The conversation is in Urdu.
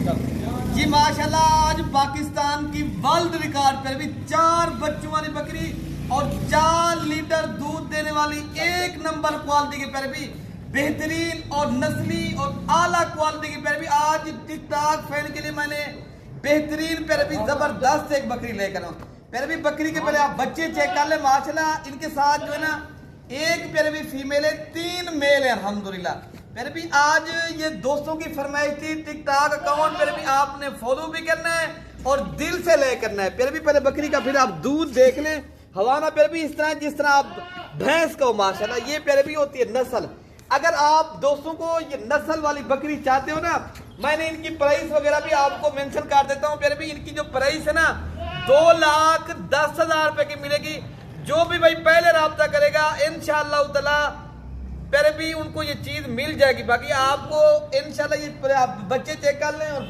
جی ماشاءاللہ آج پاکستان کی ورلڈ ریکارڈ پر بھی 4 بچوں والی بکری اور 4 لیٹر دودھ دینے والی 1 نمبر کوالٹی کی پر بھی بہترین اور نسلی اور اعلیٰ کوالٹی کی پر بھی آج ٹک ٹاک فین کے لیے میں نے بہترین پر بھی زبردست ایک بکری لے کر آؤں. پر بھی بکری کے پہلے آپ بچے چیک کر لیں. ماشاءاللہ ان کے ساتھ جو ہے نا ایک پر بھی فیمیل ہے 3 میل ہیں الحمدللہ. پھر بھی آج یہ دوستوں کی فرمائش تھی ٹک ٹاک اکاؤنٹ پھر بھی آپ نے فالو بھی کرنا ہے اور دل سے لے کرنا ہے. پھر بھی پہلے بکری کا پھر آپ دودھ دیکھ لیں. حوالہ پھر بھی اس طرح جس طرح آپ بھینس کا ہو ماشاءاللہ یہ پھر بھی ہوتی ہے نسل. اگر آپ دوستوں کو یہ نسل والی بکری چاہتے ہو نا میں نے ان کی پرائس وغیرہ بھی آپ کو مینشن کر دیتا ہوں. پھر بھی ان کی جو پرائس ہے نا 2,10,000 روپے کی ملے گی. جو بھی بھائی پہلے رابطہ کرے گا انشاءاللہ تعالی پھر بھی ان کو یہ چیز مل جائے گی. باقی آپ کو انشاءاللہ یہ بچے چیک کر لیں اور